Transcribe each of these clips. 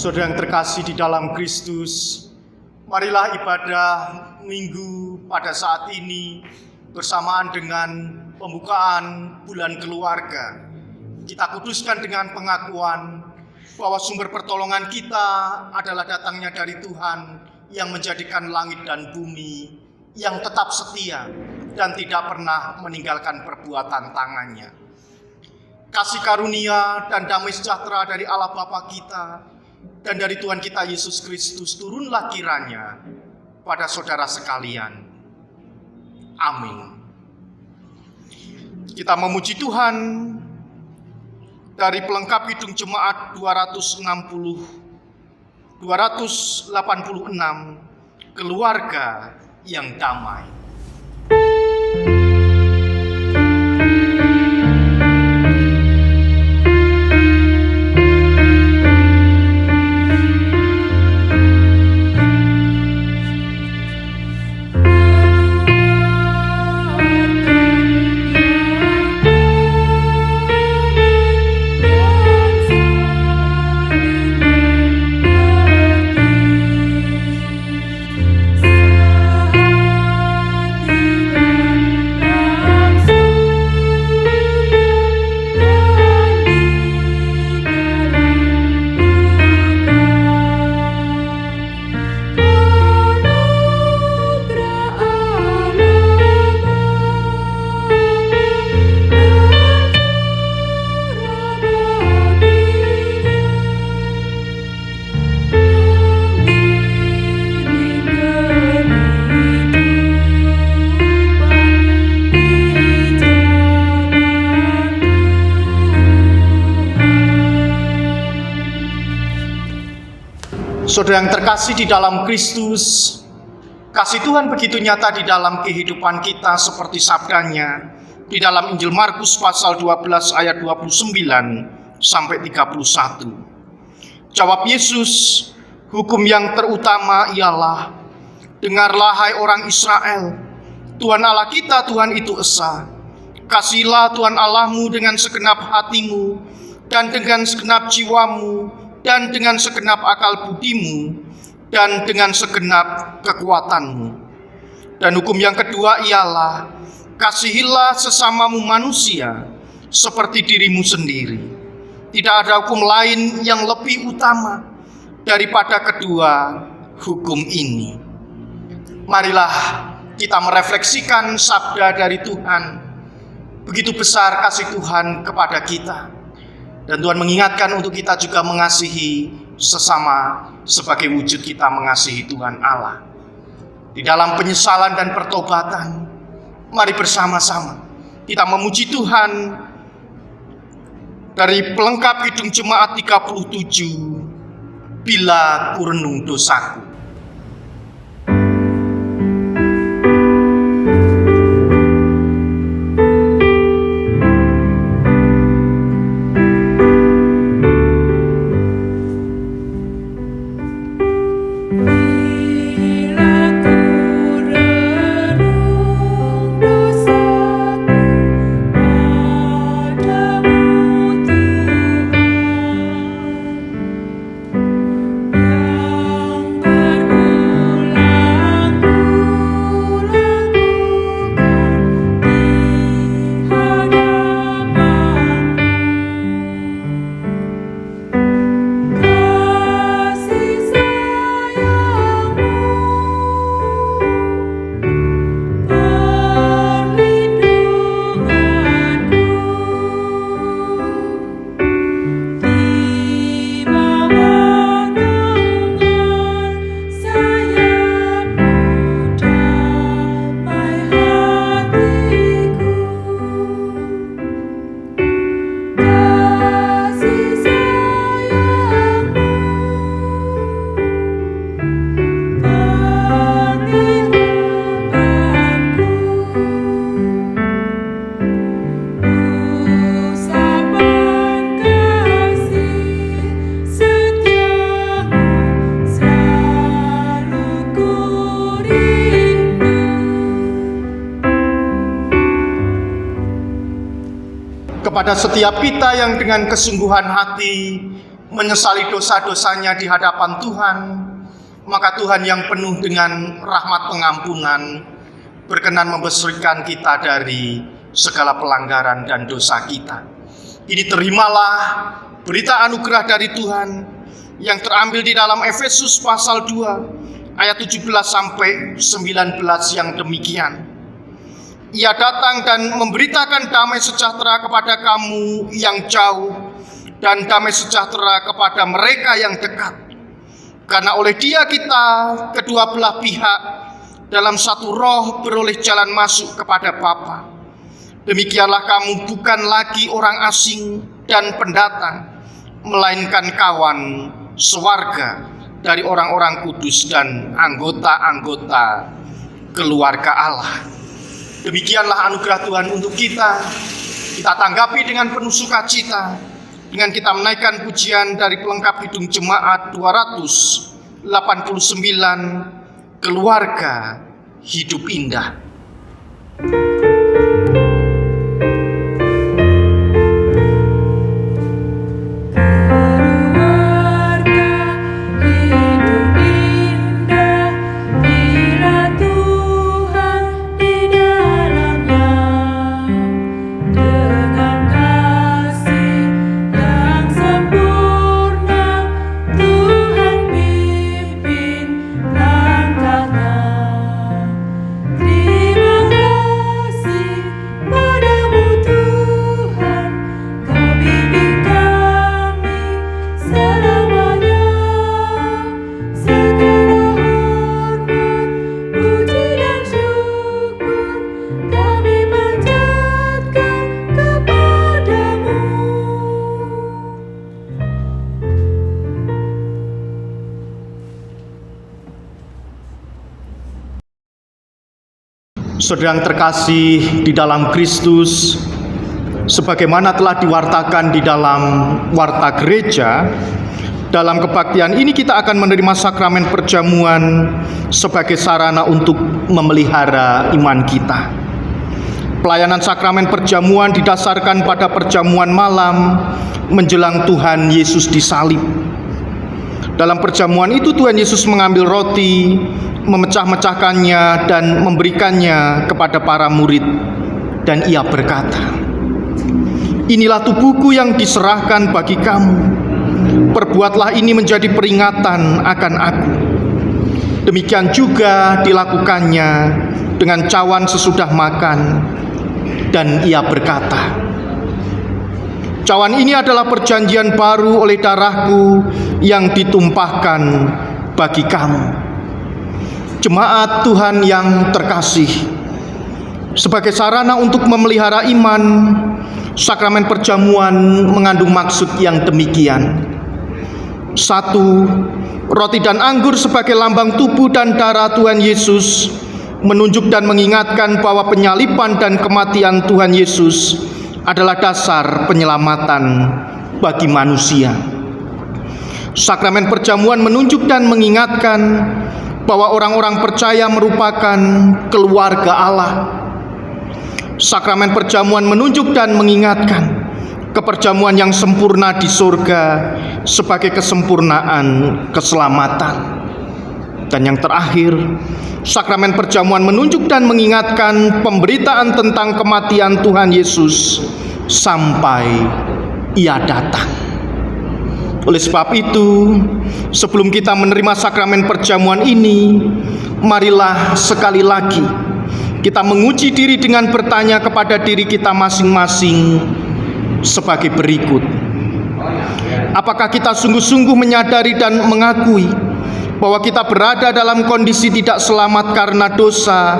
Saudara yang terkasih di dalam Kristus, marilah ibadah Minggu pada saat ini bersamaan dengan pembukaan bulan keluarga. Kita kuduskan dengan pengakuan bahwa sumber pertolongan kita adalah datangnya dari Tuhan yang menjadikan langit dan bumi, yang tetap setia dan tidak pernah meninggalkan perbuatan tangannya. Kasih karunia dan damai sejahtera dari Allah Bapa kita dan dari Tuhan kita Yesus Kristus turunlah kiranya pada saudara sekalian. Amin. Kita memuji Tuhan dari pelengkap Kidung Jemaat 286, keluarga yang damai. Saudara yang terkasih di dalam Kristus, kasih Tuhan begitu nyata di dalam kehidupan kita seperti sabdanya di dalam Injil Markus pasal 12 ayat 29 sampai 31. Jawab Yesus, hukum yang terutama ialah, dengarlah hai orang Israel, Tuhan Allah kita Tuhan itu esa. Kasihilah Tuhan Allahmu dengan segenap hatimu dan dengan segenap jiwamu dan dengan segenap akal budimu, dan dengan segenap kekuatanmu. Dan hukum yang kedua ialah, kasihilah sesamamu manusia seperti dirimu sendiri. Tidak ada hukum lain yang lebih utama daripada kedua hukum ini. Marilah kita merefleksikan sabda dari Tuhan. Begitu besar kasih Tuhan kepada kita. Dan Tuhan mengingatkan untuk kita juga mengasihi sesama sebagai wujud kita mengasihi Tuhan Allah. Di dalam penyesalan dan pertobatan, mari bersama-sama kita memuji Tuhan dari pelengkap Kidung Jemaat 37, bila kurenung dosaku. kepada setiap kita yang dengan kesungguhan hati menyesali dosa-dosanya di hadapan Tuhan, maka Tuhan yang penuh dengan rahmat pengampunan berkenan membesarkan kita dari segala pelanggaran dan dosa kita. Ini terimalah berita anugerah dari Tuhan yang terambil di dalam Efesus pasal 2 ayat 17 sampai 19 yang demikian. Ia datang dan memberitakan damai sejahtera kepada kamu yang jauh dan damai sejahtera kepada mereka yang dekat. Karena oleh Dia kita kedua belah pihak dalam satu roh beroleh jalan masuk kepada Bapa. Demikianlah kamu bukan lagi orang asing dan pendatang, melainkan kawan sewarga dari orang-orang kudus dan anggota-anggota keluarga Allah. Demikianlah anugerah Tuhan untuk kita. Kita tanggapi dengan penuh sukacita dengan kita menaikkan pujian dari pelengkap Kidung Jemaat 289, Keluarga Hidup Indah. Saudara yang terkasih di dalam Kristus, sebagaimana telah diwartakan di dalam warta gereja, dalam kebaktian ini kita akan menerima sakramen perjamuan sebagai sarana untuk memelihara iman kita. Pelayanan sakramen perjamuan didasarkan pada perjamuan malam menjelang Tuhan Yesus disalib. Dalam perjamuan itu Tuhan Yesus mengambil roti, memecah-mecahkannya dan memberikannya kepada para murid, dan Ia berkata, "Inilah tubuhku yang diserahkan bagi kamu. Perbuatlah ini menjadi peringatan akan aku." Demikian juga dilakukannya dengan cawan sesudah makan, dan Ia berkata, "Cawan ini adalah perjanjian baru oleh darahku yang ditumpahkan bagi kamu." Jemaat Tuhan yang terkasih, sebagai sarana untuk memelihara iman, sakramen perjamuan mengandung maksud yang demikian. 1. Roti dan anggur sebagai lambang tubuh dan darah Tuhan Yesus menunjuk dan mengingatkan bahwa penyaliban dan kematian Tuhan Yesus adalah dasar penyelamatan bagi manusia. Sakramen perjamuan menunjuk dan mengingatkan bahwa orang-orang percaya merupakan keluarga Allah. Sakramen perjamuan menunjuk dan mengingatkan keperjamuan yang sempurna di surga sebagai kesempurnaan keselamatan. Dan yang terakhir, sakramen perjamuan menunjuk dan mengingatkan pemberitaan tentang kematian Tuhan Yesus sampai Ia datang. Oleh sebab itu, sebelum kita menerima sakramen perjamuan ini, marilah sekali lagi kita menguji diri dengan bertanya kepada diri kita masing-masing sebagai berikut. Apakah kita sungguh-sungguh menyadari dan mengakui bahwa kita berada dalam kondisi tidak selamat karena dosa,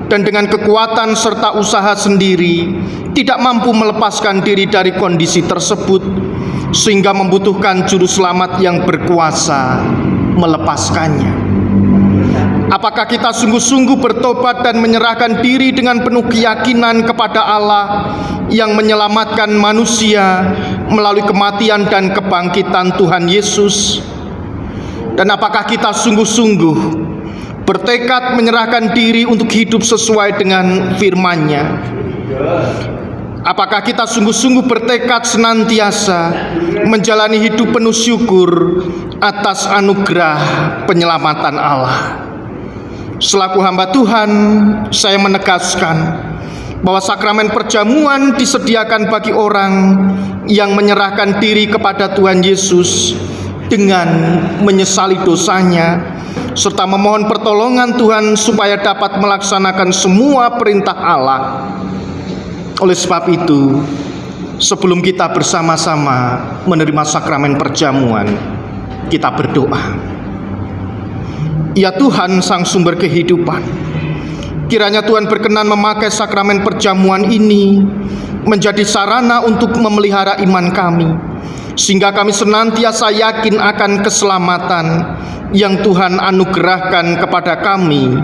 dan dengan kekuatan serta usaha sendiri tidak mampu melepaskan diri dari kondisi tersebut, sehingga membutuhkan juru selamat yang berkuasa melepaskannya? Apakah kita sungguh-sungguh bertobat dan menyerahkan diri dengan penuh keyakinan kepada Allah yang menyelamatkan manusia melalui kematian dan kebangkitan Tuhan Yesus? Dan apakah kita sungguh-sungguh bertekad menyerahkan diri untuk hidup sesuai dengan firman-Nya? Apakah kita sungguh-sungguh bertekad senantiasa menjalani hidup penuh syukur atas anugerah penyelamatan Allah? Selaku hamba Tuhan, saya menegaskan bahwa sakramen perjamuan disediakan bagi orang yang menyerahkan diri kepada Tuhan Yesus dengan menyesali dosanya, serta memohon pertolongan Tuhan supaya dapat melaksanakan semua perintah Allah. Oleh sebab itu, sebelum kita bersama-sama menerima sakramen perjamuan, kita berdoa. Ya Tuhan, Sang Sumber kehidupan, kiranya Tuhan berkenan memakai sakramen perjamuan ini menjadi sarana untuk memelihara iman kami, sehingga kami senantiasa yakin akan keselamatan yang Tuhan anugerahkan kepada kami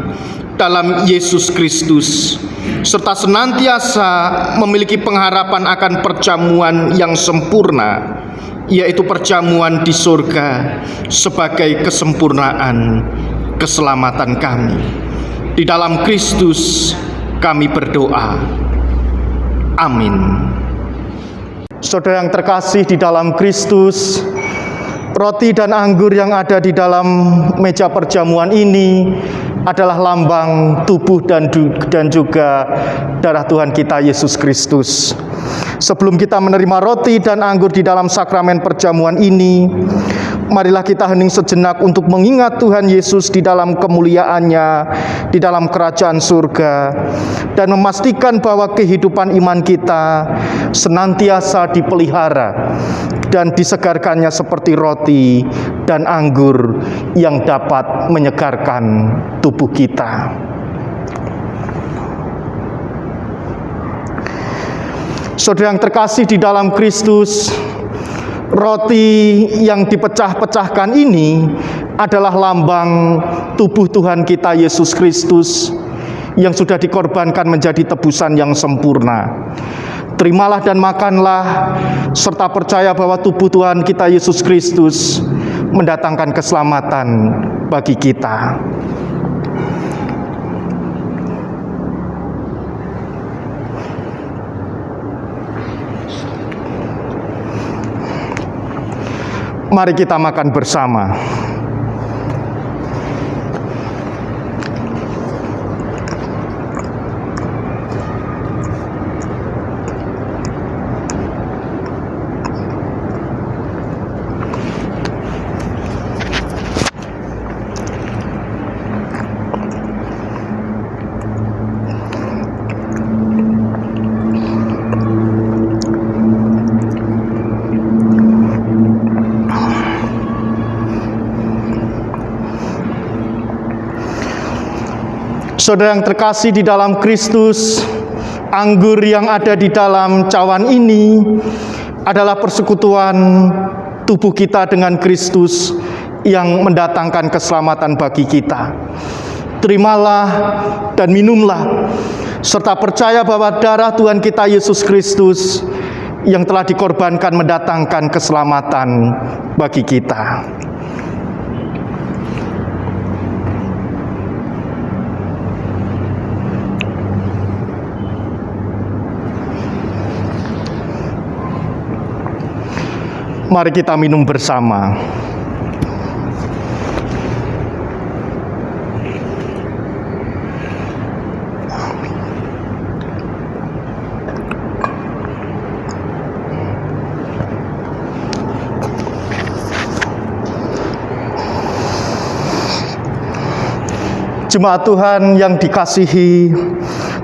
dalam Yesus Kristus, serta senantiasa memiliki pengharapan akan perjamuan yang sempurna, yaitu perjamuan di surga sebagai kesempurnaan keselamatan kami. Di dalam Kristus kami berdoa. Amin. Saudara yang terkasih di dalam Kristus, roti dan anggur yang ada di dalam meja perjamuan ini adalah lambang tubuh dan juga darah Tuhan kita Yesus Kristus. Sebelum kita menerima roti dan anggur di dalam sakramen perjamuan ini, marilah kita hening sejenak untuk mengingat Tuhan Yesus di dalam kemuliaannya, di dalam kerajaan surga, dan memastikan bahwa kehidupan iman kita senantiasa dipelihara dan disegarkannya seperti roti dan anggur yang dapat menyegarkan tubuh kita. Saudara yang terkasih di dalam Kristus, roti yang dipecah-pecahkan ini adalah lambang tubuh Tuhan kita Yesus Kristus yang sudah dikorbankan menjadi tebusan yang sempurna. Terimalah dan makanlah, serta percaya bahwa tubuh Tuhan kita Yesus Kristus mendatangkan keselamatan bagi kita. Mari kita makan bersama. Saudara yang terkasih di dalam Kristus, anggur yang ada di dalam cawan ini adalah persekutuan tubuh kita dengan Kristus yang mendatangkan keselamatan bagi kita. Terimalah dan minumlah, serta percaya bahwa darah Tuhan kita Yesus Kristus yang telah dikorbankan mendatangkan keselamatan bagi kita. Mari kita minum bersama. Jemaat Tuhan yang dikasihi,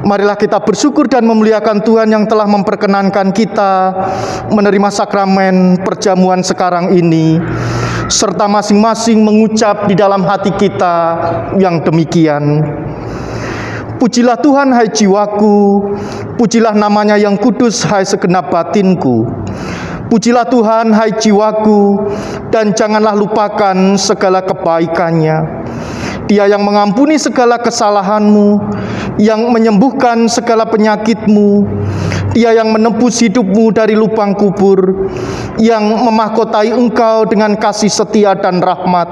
marilah kita bersyukur dan memuliakan Tuhan yang telah memperkenankan kita menerima sakramen perjamuan sekarang ini, serta masing-masing mengucap di dalam hati kita yang demikian. Pujilah Tuhan hai jiwaku, pujilah namanya yang kudus hai segenap batinku. Pujilah Tuhan hai jiwaku, dan janganlah lupakan segala kebaikannya. Dia yang mengampuni segala kesalahanmu, yang menyembuhkan segala penyakitmu. Dia yang menebus hidupmu dari lubang kubur, yang memahkotai engkau dengan kasih setia dan rahmat,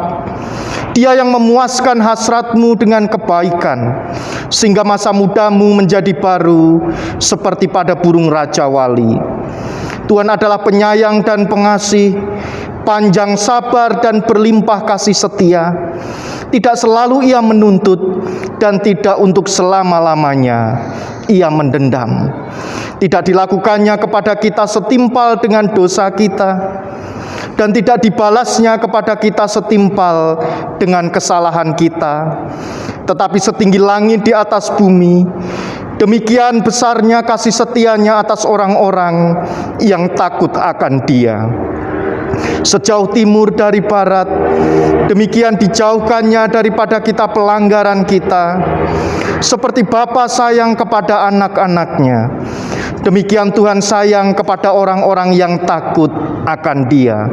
Dia yang memuaskan hasratmu dengan kebaikan, sehingga masa mudamu menjadi baru seperti pada burung raja wali. Tuhan adalah penyayang dan pengasih, panjang sabar dan berlimpah kasih setia. Tidak selalu Ia menuntut, dan tidak untuk selama-lamanya Ia mendendam. Tidak dilakukannya kepada kita setimpal dengan dosa kita, dan tidak dibalasnya kepada kita setimpal dengan kesalahan kita. Tetapi setinggi langit di atas bumi, demikian besarnya kasih setianya atas orang-orang yang takut akan Dia. Sejauh timur dari barat, demikian dijauhkannya daripada kita pelanggaran kita. Seperti Bapa sayang kepada anak-anaknya, demikian Tuhan sayang kepada orang-orang yang takut akan Dia.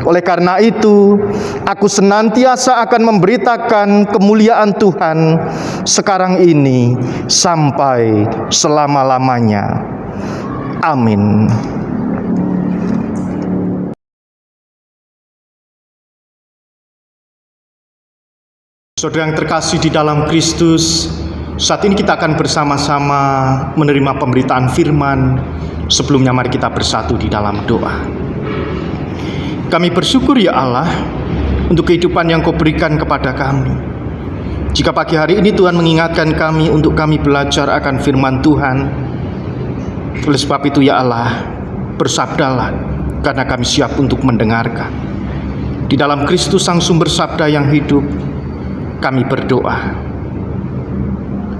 Oleh karena itu, aku senantiasa akan memberitakan kemuliaan Tuhan sekarang ini sampai selama-lamanya. Amin. Saudara yang terkasih di dalam Kristus, saat ini kita akan bersama-sama menerima pemberitaan firman. Sebelumnya mari kita bersatu di dalam doa. Kami bersyukur ya Allah untuk kehidupan yang Kau berikan kepada kami. Jika pagi hari ini Tuhan mengingatkan kami untuk kami belajar akan firman Tuhan, oleh sebab itu ya Allah, bersabdalah karena kami siap untuk mendengarkan. Di dalam Kristus Sang Sumber Sabda yang hidup, kami berdoa.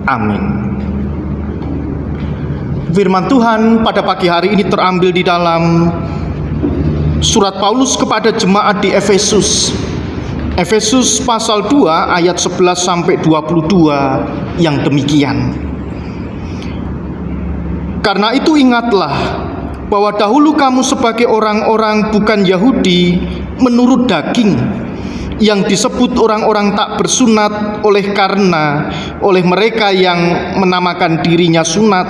Amin. Firman Tuhan pada pagi hari ini terambil di dalam surat Paulus kepada jemaat di Efesus. Efesus pasal 2 ayat 11 sampai 22 yang demikian. Karena itu ingatlah bahwa dahulu kamu sebagai orang-orang bukan Yahudi menurut daging, yang disebut orang-orang tak bersunat oleh mereka yang menamakan dirinya sunat,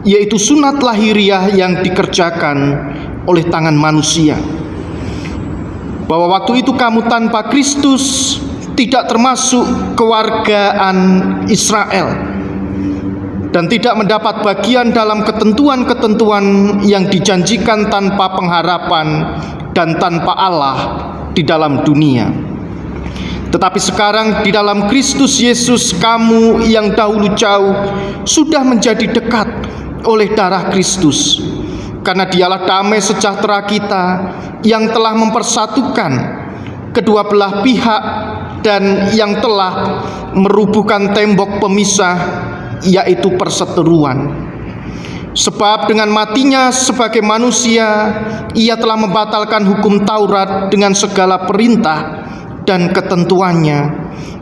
yaitu sunat lahiriah yang dikerjakan oleh tangan manusia. Bahwa waktu itu kamu tanpa Kristus, tidak termasuk kewargaan Israel, dan tidak mendapat bagian dalam ketentuan-ketentuan yang dijanjikan tanpa pengharapan dan tanpa Allah di dalam dunia. Tetapi sekarang di dalam Kristus Yesus, kamu yang dahulu jauh sudah menjadi dekat oleh darah Kristus. Karena Dialah damai sejahtera kita yang telah mempersatukan kedua belah pihak dan yang telah merubuhkan tembok pemisah, yaitu perseteruan. Sebab dengan matinya sebagai manusia, Ia telah membatalkan hukum Taurat dengan segala perintah dan ketentuannya,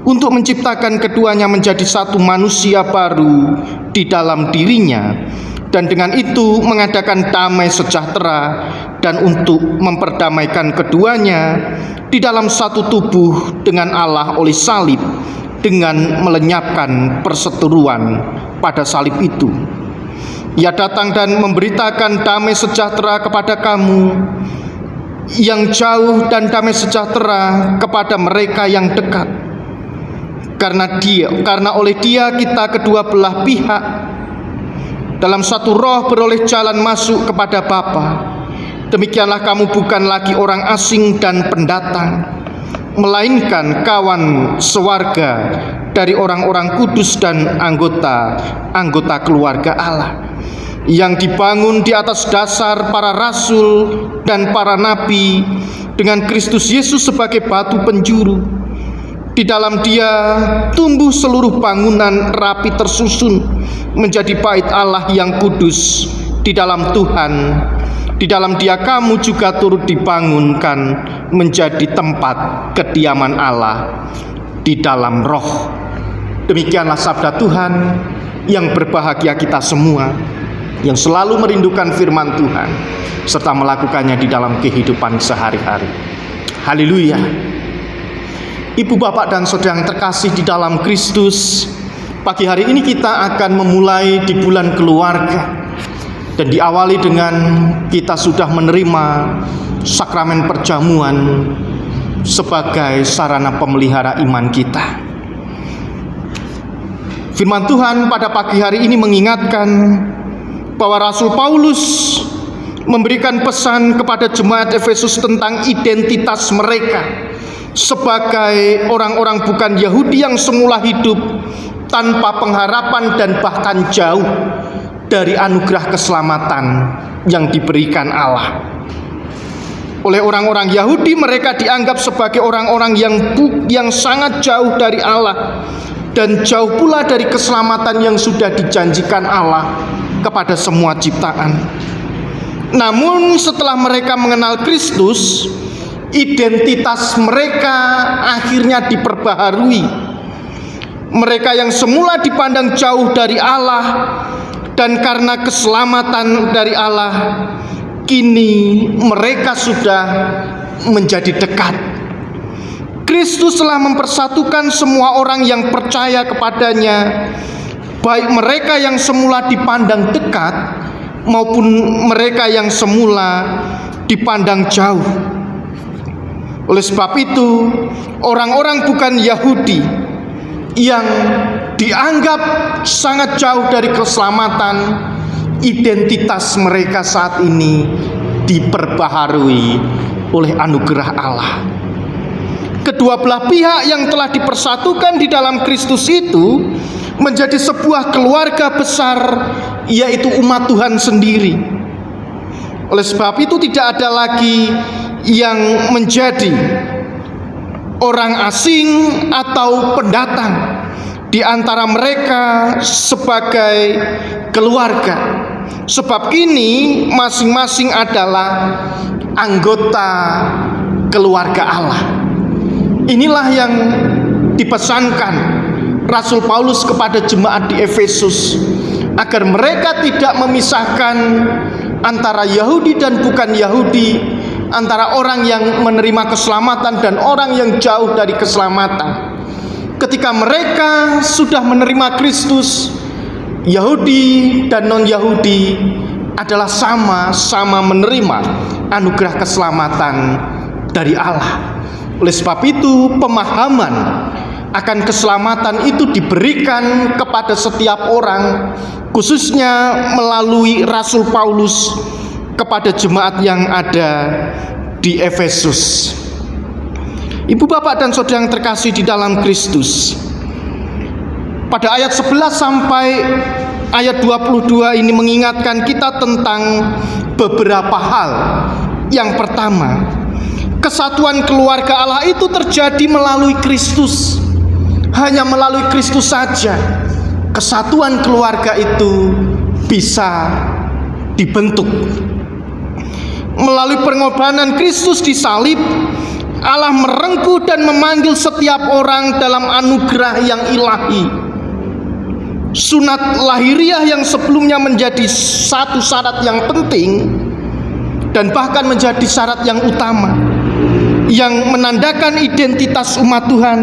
untuk menciptakan keduanya menjadi satu manusia baru di dalam dirinya, dan dengan itu mengadakan damai sejahtera, dan untuk memperdamaikan keduanya di dalam satu tubuh dengan Allah oleh salib, dengan melenyapkan perseteruan pada salib itu. Ia datang dan memberitakan damai sejahtera kepada kamu yang jauh dan damai sejahtera kepada mereka yang dekat. Karena oleh Dia kita kedua belah pihak dalam satu roh beroleh jalan masuk kepada Bapa. Demikianlah kamu bukan lagi orang asing dan pendatang, melainkan kawan sewarga dari orang-orang kudus dan anggota keluarga Allah, yang dibangun di atas dasar para rasul dan para nabi, dengan Kristus Yesus sebagai batu penjuru. Di dalam Dia tumbuh seluruh bangunan rapi tersusun menjadi bait Allah yang kudus di dalam Tuhan. Di dalam Dia kamu juga turut dibangunkan menjadi tempat kediaman Allah di dalam Roh. Demikianlah sabda Tuhan. Yang berbahagia kita semua yang selalu merindukan firman Tuhan serta melakukannya di dalam kehidupan sehari-hari. Haleluya. Ibu, bapak, dan saudara yang terkasih di dalam Kristus, pagi hari ini kita akan memulai di bulan keluarga, dan diawali dengan kita sudah menerima sakramen perjamuan sebagai sarana pemelihara iman kita. Firman Tuhan pada pagi hari ini mengingatkan bahwa Rasul Paulus memberikan pesan kepada jemaat Efesus tentang identitas mereka sebagai orang-orang bukan Yahudi yang semula hidup tanpa pengharapan dan bahkan jauh dari anugerah keselamatan yang diberikan Allah. Oleh orang-orang Yahudi, mereka dianggap sebagai orang-orang yang sangat jauh dari Allah dan jauh pula dari keselamatan yang sudah dijanjikan Allah kepada semua ciptaan. Namun setelah mereka mengenal Kristus, identitas mereka akhirnya diperbaharui. Mereka yang semula dipandang jauh dari Allah dan karena keselamatan dari Allah, kini mereka sudah menjadi dekat. Kristus telah mempersatukan semua orang yang percaya kepadanya, baik mereka yang semula dipandang dekat maupun mereka yang semula dipandang jauh. Oleh sebab itu, orang-orang bukan Yahudi yang dianggap sangat jauh dari keselamatan, identitas mereka saat ini diperbaharui oleh anugerah Allah. Kedua belah pihak yang telah dipersatukan di dalam Kristus itu menjadi sebuah keluarga besar, yaitu umat Tuhan sendiri. Oleh sebab itu tidak ada lagi yang menjadi orang asing atau pendatang di antara mereka sebagai keluarga. Sebab kini masing-masing adalah anggota keluarga Allah. Inilah yang dipesankan Rasul Paulus kepada jemaat di Efesus, agar mereka tidak memisahkan antara Yahudi dan bukan Yahudi, antara orang yang menerima keselamatan dan orang yang jauh dari keselamatan. Ketika mereka sudah menerima Kristus, Yahudi dan non-Yahudi adalah sama-sama menerima anugerah keselamatan dari Allah. Oleh sebab itu, pemahaman akan keselamatan itu diberikan kepada setiap orang, khususnya melalui Rasul Paulus kepada jemaat yang ada di Efesus. Ibu bapak dan saudara yang terkasih di dalam Kristus, pada ayat 11 sampai ayat 22 ini mengingatkan kita tentang beberapa hal. Yang pertama, kesatuan keluarga Allah itu terjadi melalui Kristus. Hanya melalui Kristus saja kesatuan keluarga itu bisa dibentuk. Melalui pengorbanan Kristus di salib, Allah merengkuh dan memanggil setiap orang dalam anugerah yang ilahi. Sunat lahiriah yang sebelumnya menjadi satu syarat yang penting dan bahkan menjadi syarat yang utama yang menandakan identitas umat Tuhan,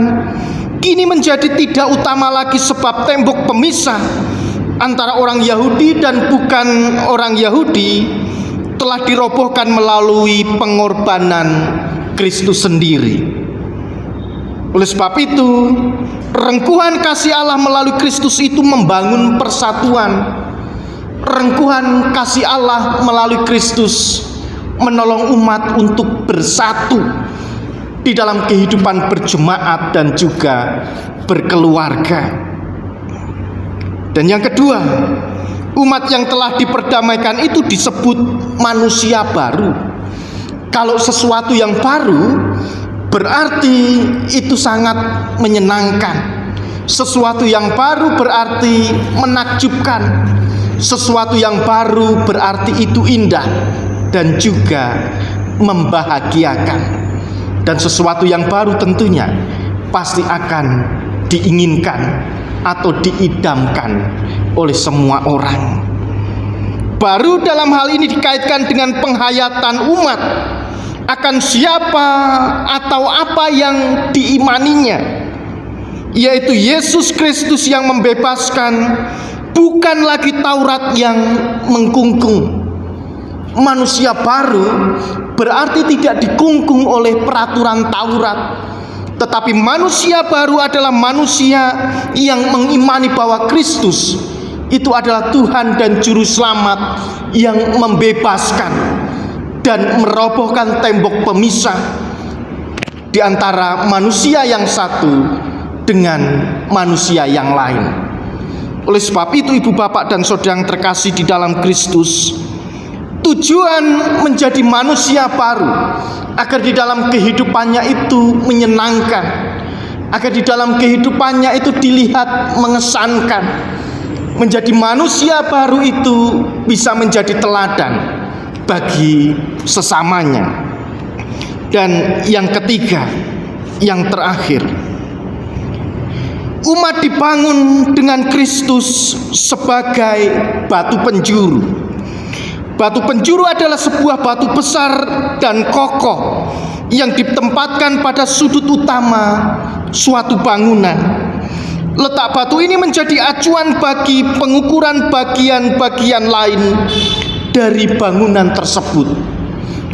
kini menjadi tidak utama lagi, sebab tembok pemisah antara orang Yahudi dan bukan orang Yahudi telah dirobohkan melalui pengorbanan Kristus sendiri. Oleh sebab itu, rengkuhan kasih Allah melalui Kristus itu membangun persatuan. Rengkuhan kasih Allah melalui Kristus menolong umat untuk bersatu di dalam kehidupan berjemaat dan juga berkeluarga. Dan yang kedua, umat yang telah diperdamaikan itu disebut manusia baru. Kalau sesuatu yang baru, berarti itu sangat menyenangkan. Sesuatu yang baru berarti menakjubkan. Sesuatu yang baru berarti itu indah dan juga membahagiakan. Dan sesuatu yang baru tentunya pasti akan diinginkan atau diidamkan oleh semua orang. Baru dalam hal ini dikaitkan dengan penghayatan umat akan siapa atau apa yang diimaninya, yaitu Yesus Kristus yang membebaskan, bukan lagi Taurat yang mengkungkung. Manusia baru berarti tidak dikungkung oleh peraturan Taurat, tetapi manusia baru adalah manusia yang mengimani bahwa Kristus itu adalah Tuhan dan Juru Selamat yang membebaskan dan merobohkan tembok pemisah di antara manusia yang satu dengan manusia yang lain. Oleh sebab itu, ibu bapak dan saudara yang terkasih di dalam Kristus, tujuan menjadi manusia baru agar di dalam kehidupannya itu menyenangkan, agar di dalam kehidupannya itu dilihat mengesankan. Menjadi manusia baru itu bisa menjadi teladan bagi sesamanya. Dan yang ketiga, yang terakhir, umat dibangun dengan Kristus sebagai batu penjuru. Batu penjuru adalah sebuah batu besar dan kokoh yang ditempatkan pada sudut utama suatu bangunan. Letak batu ini menjadi acuan bagi pengukuran bagian-bagian lain dari bangunan tersebut.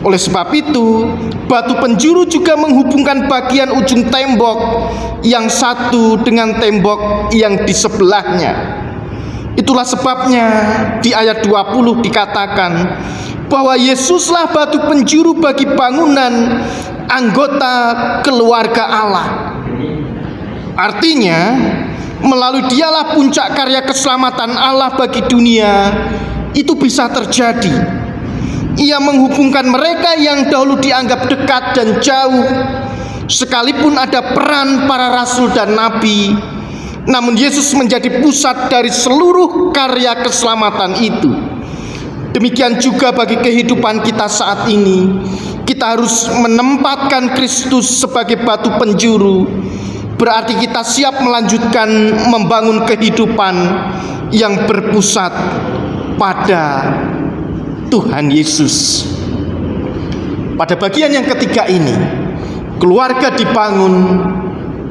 Oleh sebab itu, batu penjuru juga menghubungkan bagian ujung tembok yang satu dengan tembok yang di sebelahnya. Itulah sebabnya di ayat 20 dikatakan bahwa Yesuslah batu penjuru bagi bangunan anggota keluarga Allah. Artinya, melalui dialah puncak karya keselamatan Allah bagi dunia itu bisa terjadi. Ia menghubungkan mereka yang dahulu dianggap dekat dan jauh, sekalipun ada peran para rasul dan nabi. Namun Yesus menjadi pusat dari seluruh karya keselamatan itu. Demikian juga bagi kehidupan kita saat ini. Kita harus menempatkan Kristus sebagai batu penjuru. Berarti kita siap melanjutkan membangun kehidupan yang berpusat pada Tuhan Yesus. Pada bagian yang ketiga ini, keluarga dibangun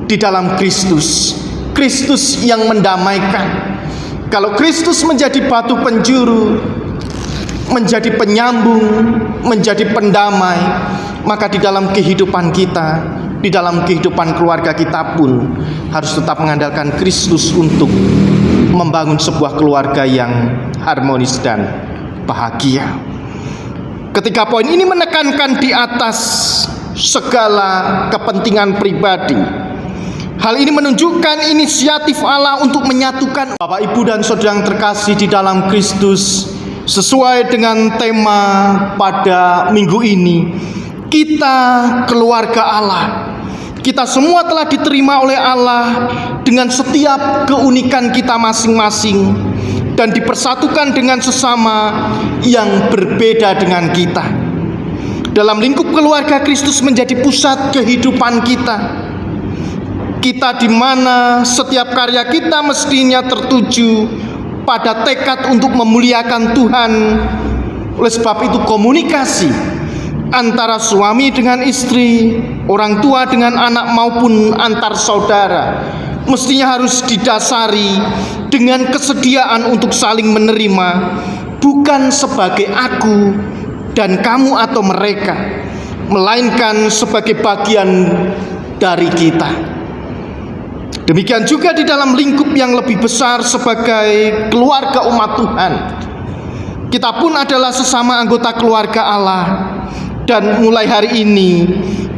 di dalam Kristus. Kristus yang mendamaikan. Kalau Kristus menjadi batu penjuru, menjadi penyambung, menjadi pendamai, maka di dalam kehidupan kita, di dalam kehidupan keluarga kita pun harus tetap mengandalkan Kristus untuk membangun sebuah keluarga yang harmonis dan bahagia. Ketika poin ini menekankan di atas segala kepentingan pribadi, hal ini menunjukkan inisiatif Allah untuk menyatukan Bapak, Ibu, dan saudara yang terkasih di dalam Kristus. Sesuai dengan tema pada minggu ini, kita keluarga Allah. Kita semua telah diterima oleh Allah dengan setiap keunikan kita masing-masing dan dipersatukan dengan sesama yang berbeda dengan kita. Dalam lingkup keluarga, Kristus menjadi pusat kehidupan kita. Kita di mana setiap karya kita mestinya tertuju pada tekad untuk memuliakan Tuhan. Oleh sebab itu, komunikasi antara suami dengan istri, orang tua dengan anak maupun antar saudara mestinya harus didasari dengan kesediaan untuk saling menerima, bukan sebagai aku dan kamu atau mereka, melainkan sebagai bagian dari kita. Demikian juga di dalam lingkup yang lebih besar sebagai keluarga umat Tuhan. Kita pun adalah sesama anggota keluarga Allah. Dan mulai hari ini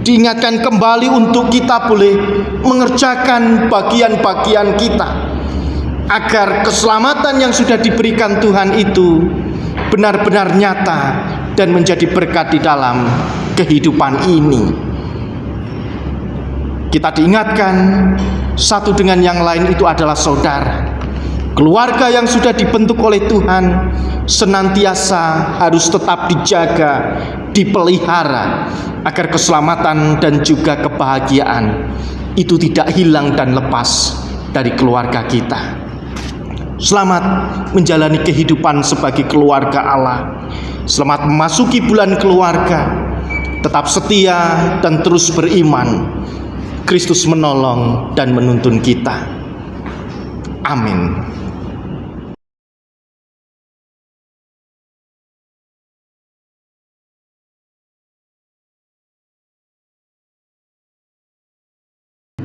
diingatkan kembali untuk kita boleh mengerjakan bagian-bagian kita, agar keselamatan yang sudah diberikan Tuhan itu benar-benar nyata dan menjadi berkat di dalam kehidupan ini. Kita diingatkan satu dengan yang lain itu adalah saudara. Keluarga yang sudah dibentuk oleh Tuhan senantiasa harus tetap dijaga, dipelihara, agar keselamatan dan juga kebahagiaan itu tidak hilang dan lepas dari keluarga kita. Selamat menjalani kehidupan sebagai keluarga Allah. Selamat memasuki bulan keluarga. Tetap setia dan terus beriman. Kristus menolong dan menuntun kita. Amin.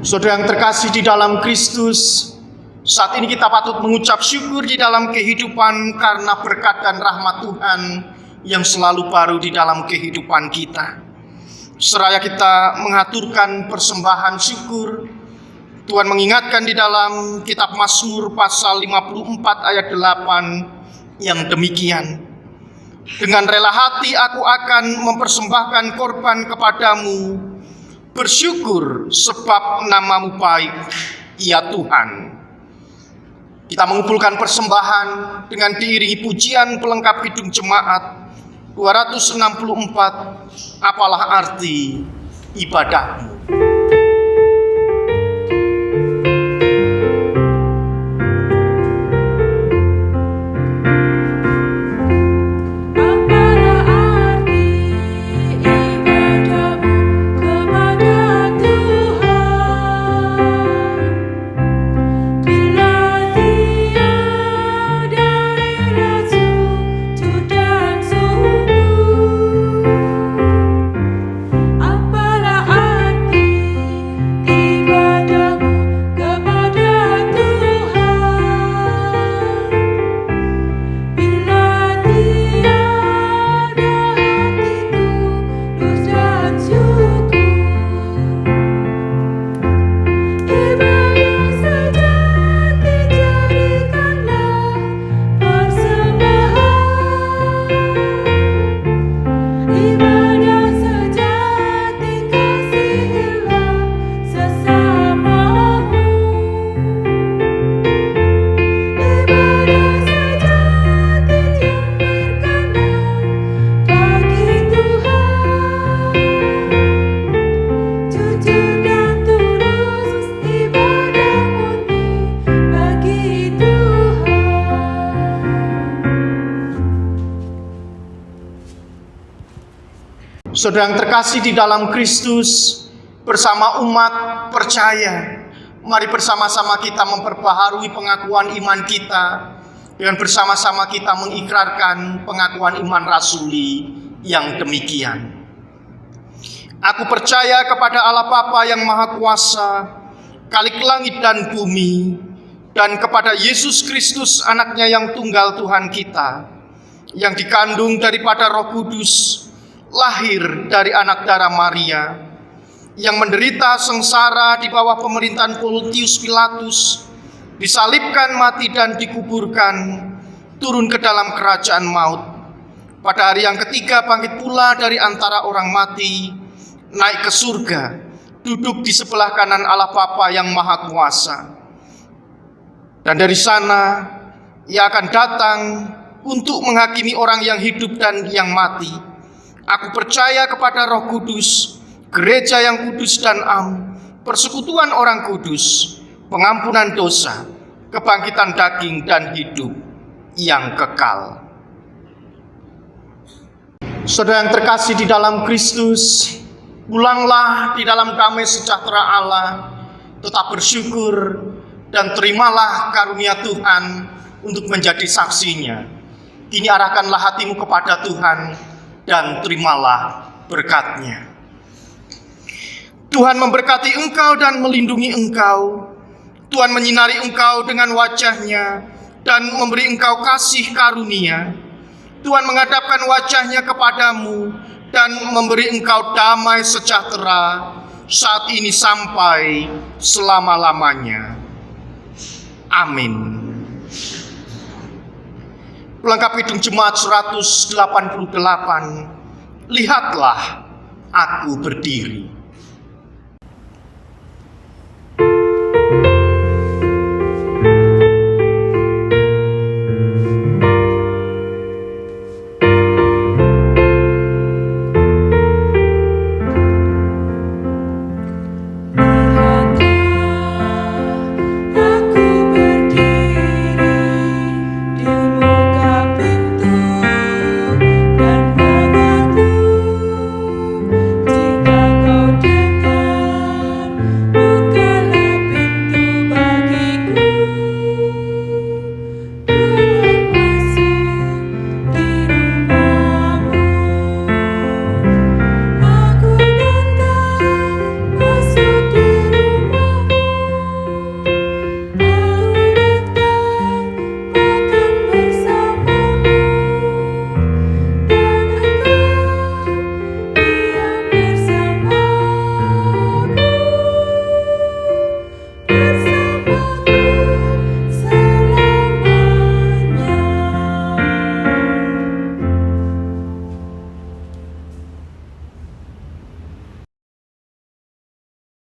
Saudara yang terkasih di dalam Kristus, saat ini kita patut mengucap syukur di dalam kehidupan karena berkat dan rahmat Tuhan yang selalu baru di dalam kehidupan kita. Seraya kita mengaturkan persembahan syukur, Tuhan mengingatkan di dalam kitab Mazmur pasal 54 ayat 8 yang demikian. Dengan rela hati aku akan mempersembahkan korban kepadamu, bersyukur sebab namamu baik, ya Tuhan. Kita mengumpulkan persembahan dengan diiringi pujian pelengkap Kidung Jemaat 264, apalah arti ibadahmu. Saudara yang terkasih di dalam Kristus, bersama umat percaya, mari bersama-sama kita memperbaharui pengakuan iman kita dengan bersama-sama kita mengikrarkan pengakuan iman rasuli yang demikian. Aku percaya kepada Allah Bapa yang Maha Kuasa, Khalik langit dan bumi, dan kepada Yesus Kristus anaknya yang tunggal Tuhan kita, yang dikandung daripada Roh Kudus, lahir dari anak darah Maria, yang menderita sengsara di bawah pemerintahan Pontius Pilatus, disalibkan, mati dan dikuburkan, turun ke dalam kerajaan maut. Pada hari yang ketiga bangkit pula dari antara orang mati, naik ke surga, duduk di sebelah kanan Allah Bapa yang Maha Kuasa. Dan dari sana Ia akan datang untuk menghakimi orang yang hidup dan yang mati. Aku percaya kepada Roh Kudus, gereja yang kudus dan am, persekutuan orang kudus, pengampunan dosa, kebangkitan daging dan hidup yang kekal. Saudara yang terkasih di dalam Kristus, pulanglah di dalam damai sejahtera Allah, tetap bersyukur dan terimalah karunia Tuhan untuk menjadi saksinya. Kini arahkanlah hatimu kepada Tuhan dan terimalah berkat-Nya. Tuhan memberkati engkau dan melindungi engkau. Tuhan menyinari engkau dengan wajah-Nya dan memberi engkau kasih karunia. Tuhan menghadapkan wajah-Nya kepadamu dan memberi engkau damai sejahtera saat ini sampai selama-lamanya. Amin. Pelengkap Kidung Jemaat 188. Lihatlah, aku berdiri.